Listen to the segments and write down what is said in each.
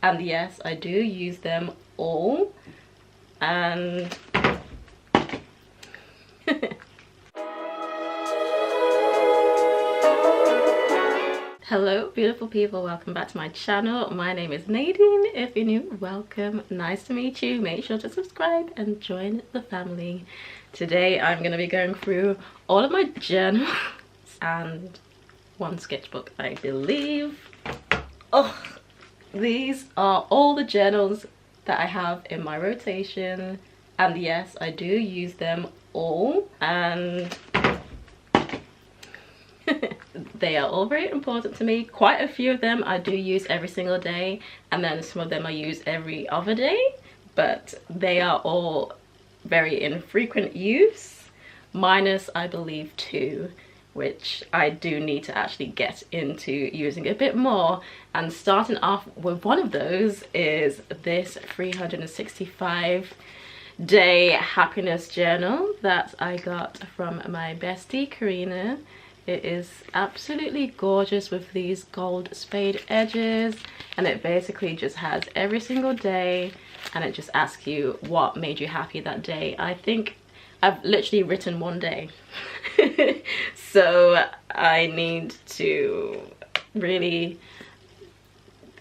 and yes, I do use them all. And hello beautiful people, welcome back to my channel. My name is Nadine. If you're new, welcome, nice to meet you. Make sure to subscribe and join the family. Today I'm going to be going through all of my journals and one sketchbook, I believe. Oh, these are all the journals that I have in my rotation, and yes, I do use them all, and they are all very important to me. Quite a few of them I do use every single day, and then some of them I use every other day, but they are all very infrequent use, minus I believe two, which I do need to actually get into using a bit more. And starting off with one of those is this 365 day happiness journal that I got from my bestie Karina. It is absolutely gorgeous with these gold spade edges, and it basically just has every single day, and it just asks you what made you happy that day. I think I've literally written one day. So I need to really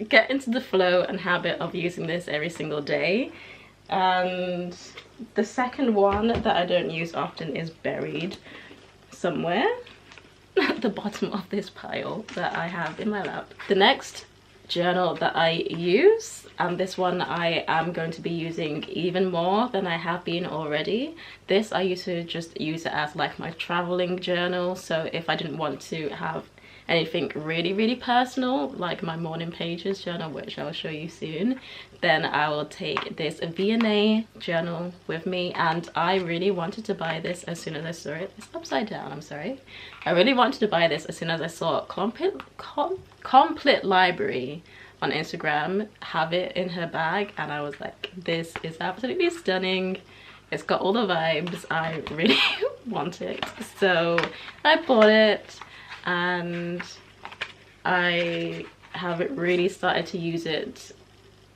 get into the flow and habit of using this every single day. And the second one that I don't use often is buried somewhere at the bottom of this pile that I have in my lap. The next journal that I use, and this one I am going to be using even more than I have been already. This I used to just use it as like my traveling journal, so if I didn't want to have anything really personal like my morning pages journal, which I'll show you soon, then I will take this V&A journal with me. And I really wanted to buy this as soon as I saw it. It's upside down, I'm sorry. I really wanted to buy this as soon as I saw Complete Library on Instagram have it in her bag, and I was like, this is absolutely stunning. It's got all the vibes. I really want it, so I bought it, and I haven't really started to use it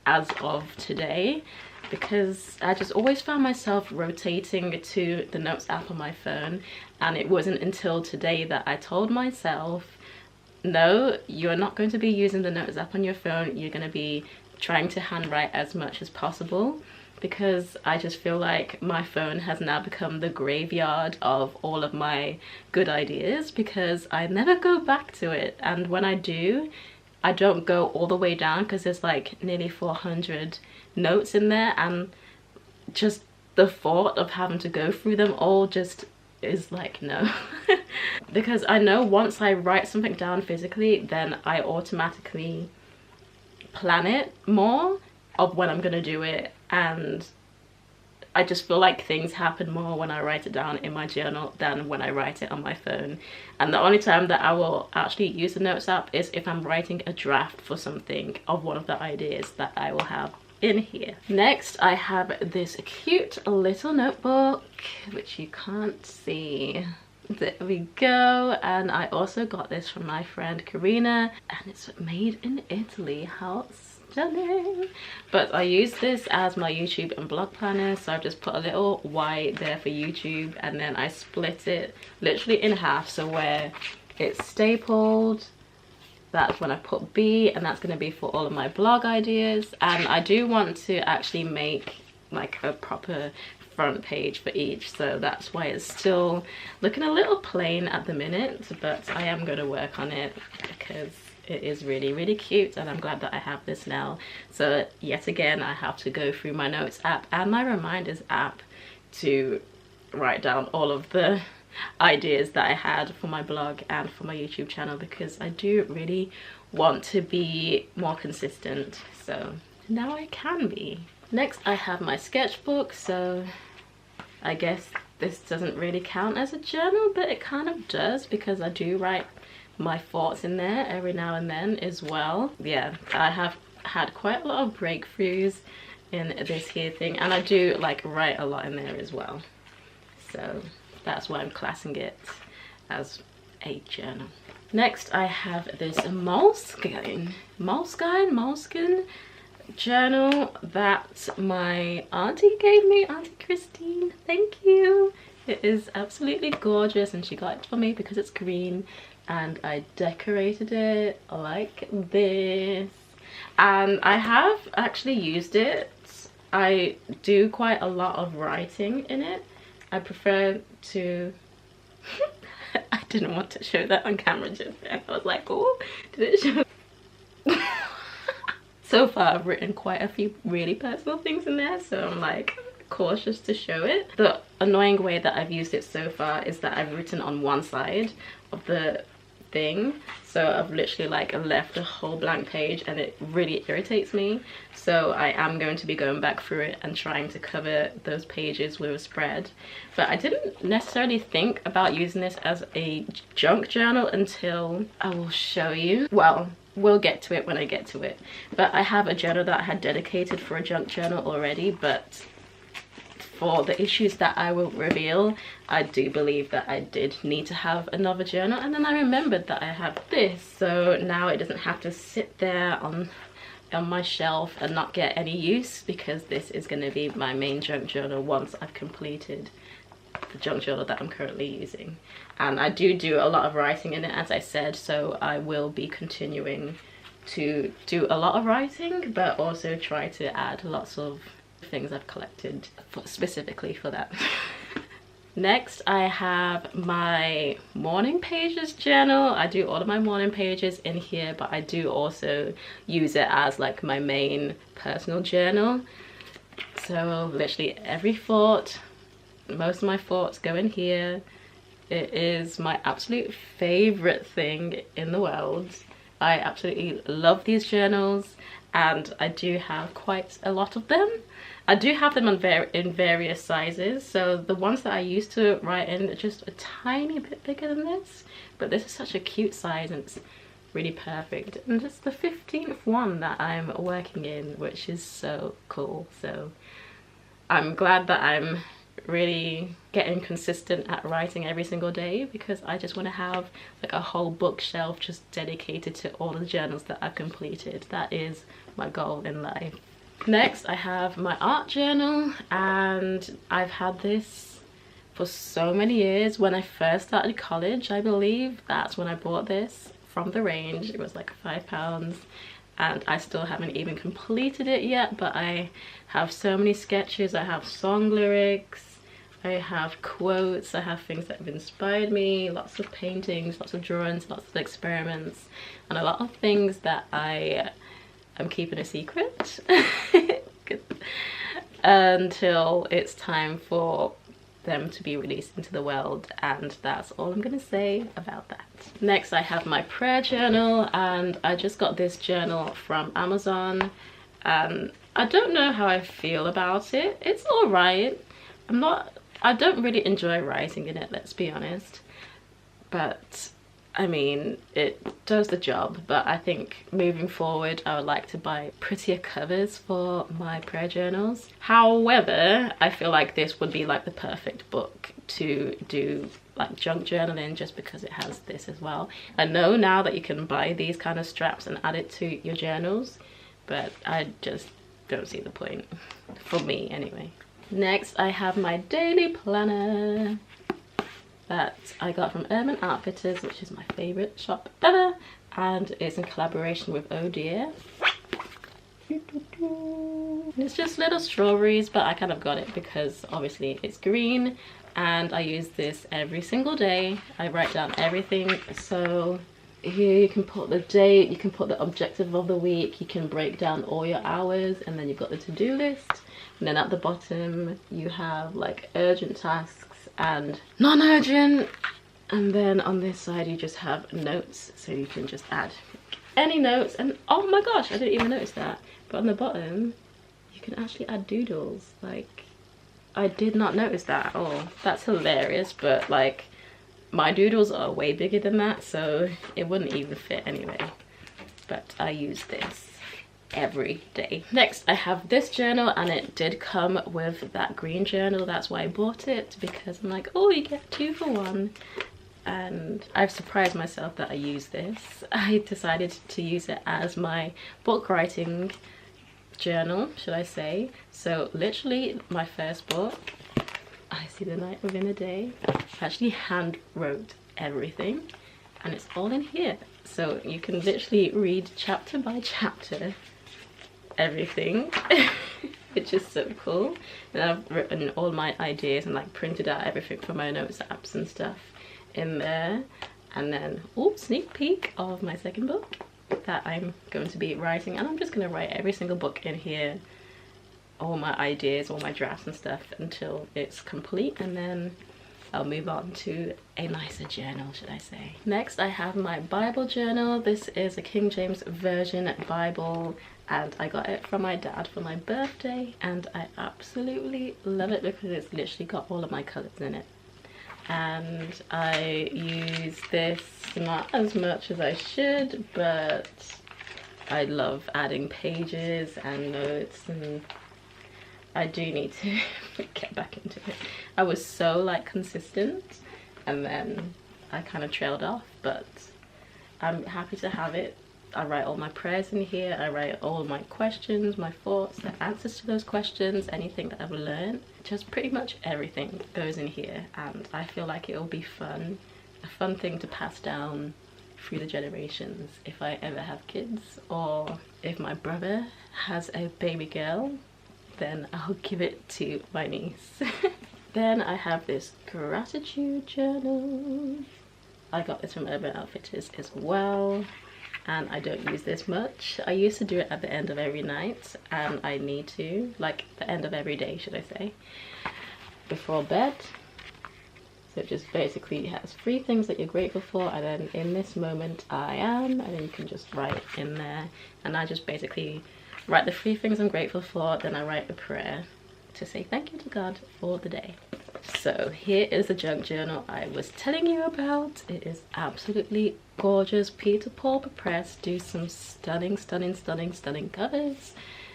as of today, because I just always found myself rotating to the Notes app on my phone, and it wasn't until today that I told myself, no, you're not going to be using the Notes app on your phone, you're going to be trying to handwrite as much as possible, because I just feel like my phone has now become the graveyard of all of my good ideas, because I never go back to it, and when I do, I don't go all the way down because there's like nearly 400 notes in there, and just the thought of having to go through them all just is like, no. Because I know once I write something down physically, then I automatically plan it more of when I'm gonna do it, and I just feel like things happen more when I write it down in my journal than when I write it on my phone. And the only time that I will actually use the Notes app is if I'm writing a draft for something of one of the ideas that I will have in here. Next, I have this cute little notebook, which you can't see. There we go. And I also got this from my friend Karina, and it's made in Italy. How stunning. But I use this as my YouTube and blog planner, so I've just put a little Y there for YouTube, and then I split it literally in half, so where it's stapled, that's when I put B, and that's going to be for all of my blog ideas. And I do want to actually make like a proper front page for each, so that's why it's still looking a little plain at the minute, but I am going to work on it because it is really cute, and I'm glad that I have this now. So yet again, I have to go through my Notes app and my Reminders app to write down all of the ideas that I had for my blog and for my YouTube channel, because I do really want to be more consistent, so now I can be. Next, I have my sketchbook, so I guess this doesn't really count as a journal, but it kind of does, because I do write my thoughts in there every now and then as well. Yeah, I have had quite a lot of breakthroughs in this here thing, and I do like write a lot in there as well, so that's why I'm classing it as a journal. Next, I have this Moleskine journal that my auntie gave me, Auntie Christine. Thank you. It is absolutely gorgeous, and she got it for me because it's green, and I decorated it like this. And I have actually used it. I do quite a lot of writing in it. I prefer to I didn't want to show that on camera just then. I was like, oh, did it show? So far I've written quite a few really personal things in there, so I'm like cautious to show it. The annoying way that I've used it so far is that I've written on one side of the thing, so I've literally like left a whole blank page, and it really irritates me. So I am going to be going back through it and trying to cover those pages with a spread. But I didn't necessarily think about using this as a junk journal until I will show you. Well, we'll get to it when I get to it. But I have a journal that I had dedicated for a junk journal already, but for the issues that I will reveal, I do believe that I did need to have another journal. And then I remembered that I have this, so now it doesn't have to sit there on my shelf and not get any use, because this is going to be my main junk journal once I've completed the junk journal that I'm currently using. And I do a lot of writing in it, as I said, so I will be continuing to do a lot of writing, but also try to add lots of things I've collected specifically for that. Next, I have my morning pages journal. I do all of my morning pages in here, but I do also use it as like my main personal journal. So literally every thought, most of my thoughts go in here. It is my absolute favorite thing in the world. I absolutely love these journals, and I do have quite a lot of them. I do have them in various sizes, so the ones that I used to write in are just a tiny bit bigger than this, but this is such a cute size and it's really perfect. And it's the 15th one that I'm working in, which is so cool. So I'm glad that I'm really getting consistent at writing every single day, because I just want to have like a whole bookshelf just dedicated to all the journals that I've completed. That is my goal in life. Next, I have my art journal, and I've had this for so many years. When I first started college, I believe that's when I bought this from the range. It was like £5, and I still haven't even completed it yet, but I have so many sketches. I have song lyrics, I have quotes, I have things that have inspired me, lots of paintings, lots of drawings, lots of experiments, and a lot of things that I'm keeping a secret until it's time for them to be released into the world, and that's all I'm gonna say about that. Next, I have my prayer journal, and I just got this journal from Amazon. I don't know how I feel about it. It's all right. I don't really enjoy writing in it, let's be honest, but I mean, it does the job. But I think moving forward, I would like to buy prettier covers for my prayer journals. However, I feel like this would be like the perfect book to do like junk journaling, just because it has this as well. I know now that you can buy these kind of straps and add it to your journals, but I just don't see the point, for me anyway. Next, I have my daily planner that I got from Urban Outfitters, which is my favorite shop ever, and it's in collaboration with Oh Dear. It's just little strawberries, but I kind of got it because obviously it's green, and I use this every single day. I write down everything. So here you can put the date, you can put the objective of the week, you can break down all your hours, and then you've got the to-do list. And then at the bottom you have like urgent tasks and non-urgent, and then on this side you just have notes, so you can just add any notes. And oh my gosh, I didn't even notice that, but on the bottom you can actually add doodles. Like, I did not notice that at all. That's hilarious, but like my doodles are way bigger than that, so it wouldn't even fit anyway. But I use this every day. Next, I have this journal, and it did come with that green journal. That's why I bought it, because I'm like, oh, you get 2 for 1. And I've surprised myself that I use this. I decided to use it as my book writing journal, should I say. So literally my first book, I See the Night Within a Day, I actually hand wrote everything, and it's all in here. So you can literally read chapter by chapter everything, which is so cool. And I've written all my ideas and like printed out everything from my notes apps and stuff in there. And then, oh, sneak peek of my second book that I'm going to be writing. And I'm just going to write every single book in here, all my ideas, all my drafts and stuff, until it's complete, and then I'll move on to a nicer journal, should I say. Next, I have my Bible journal. This is a King James Version Bible, and I got it from my dad for my birthday, and I absolutely love it because it's literally got all of my colours in it. And I use this not as much as I should, but I love adding pages and notes, and I do need to get back into it. I was so like consistent, and then I kind of trailed off, but I'm happy to have it. I write all my prayers in here. I write all my questions, my thoughts, the answers to those questions, anything that I've learned. Just pretty much everything goes in here, and I feel like it'll be fun, a fun thing to pass down through the generations if I ever have kids, or if my brother has a baby girl, then I'll give it to my niece. Then I have this gratitude journal. I got this from Urban Outfitters as well, and I don't use this much. I used to do it at the end of every night, and I need to, like the end of every day, should I say, before bed. So it just basically has 3 things that you're grateful for, and then in this moment I am, and then you can just write in there. And I just basically write the 3 things I'm grateful for, then I write a prayer to say thank you to God for the day. So here is the junk journal I was telling you about. It is absolutely gorgeous. Peter Paul Press do some stunning covers.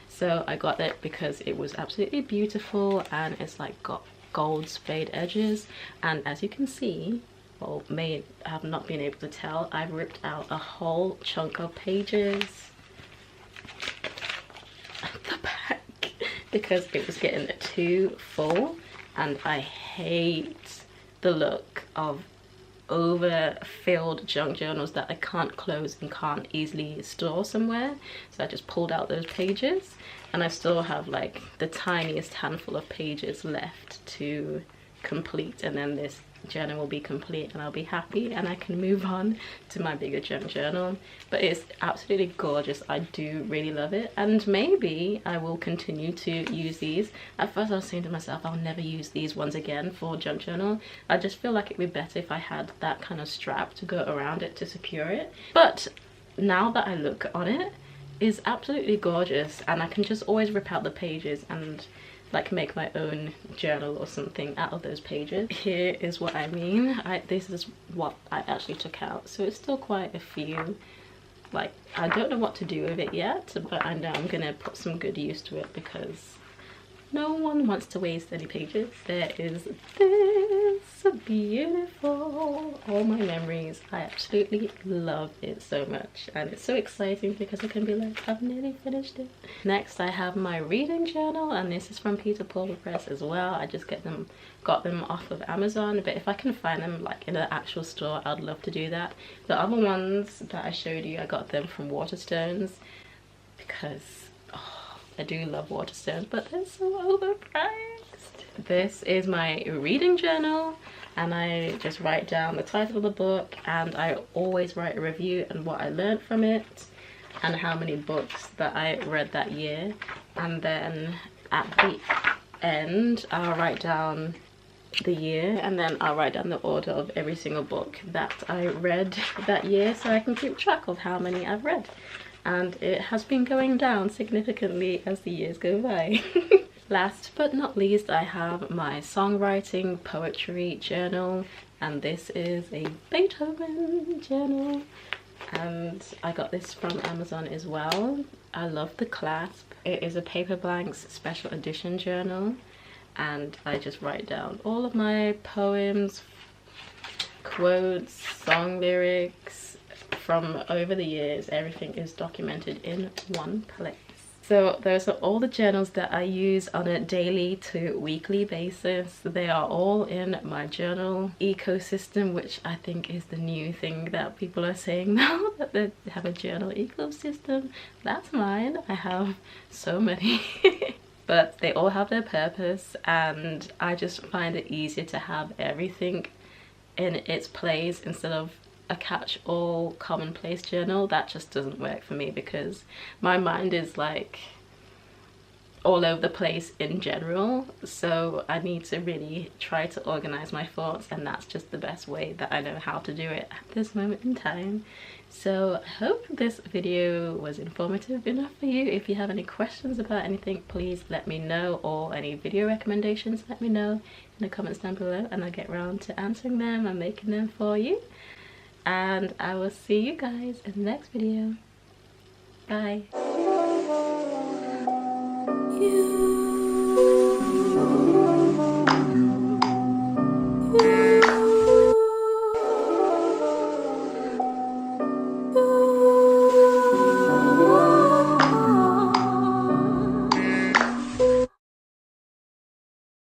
So I got it because it was absolutely beautiful, and it's like got gold spade edges, and as you can see, or may have not been able to tell, I've ripped out a whole chunk of pages at the back because it was getting too full, and I hate the look of overfilled junk journals that I can't close and can't easily store somewhere. So I just pulled out those pages, and I still have like the tiniest handful of pages left to complete, and then this journal will be complete and I'll be happy and I can move on to my bigger junk journal. But it's absolutely gorgeous. I do really love it, and maybe I will continue to use these. At first I was saying to myself, I'll never use these ones again for junk journal. I just feel like it'd be better if I had that kind of strap to go around it to secure it. But now that I look on it, is absolutely gorgeous, and I can just always rip out the pages and like make my own journal or something out of those pages. Here is what I mean. This is what I actually took out, so it's still quite a few. Like, I don't know what to do with it yet, but I know I'm gonna put some good use to it because no one wants to waste any pages. There is this beautiful, all my memories. I absolutely love it so much, and it's so exciting because I can be like, I've nearly finished it. Next I have my reading journal, and this is from Peter Paul Press as well. I just got them off of Amazon, but if I can find them like in an actual store, I'd love to do that. The other ones that I showed you, I got them from Waterstones because I do love Waterstones, but they're so overpriced. This is my reading journal, and I just write down the title of the book, and I always write a review and what I learned from it and how many books that I read that year. And then at the end I'll write down the year, and then I'll write down the order of every single book that I read that year, so I can keep track of how many I've read. And it has been going down significantly as the years go by. Last but not least, I have my songwriting poetry journal, and this is a Beethoven journal, and I got this from Amazon as well. I love the clasp. It is a Paper Blanks special edition journal, and I just write down all of my poems, quotes, song lyrics from over the years. Everything is documented in one place. So those are all the journals that I use on a daily to weekly basis. They are all in my journal ecosystem, which I think is the new thing that people are saying now, that they have a journal ecosystem. That's mine. I have so many. But they all have their purpose, and I just find it easier to have everything in its place instead of a catch-all commonplace journal. That just doesn't work for me because my mind is like all over the place in general, so I need to really try to organize my thoughts, and that's just the best way that I know how to do it at this moment in time. So I hope this video was informative enough for you. If you have any questions about anything, please let me know, or any video recommendations, let me know in the comments down below, and I'll get around to answering them and making them for you. And I will see you guys in the next video. Bye. You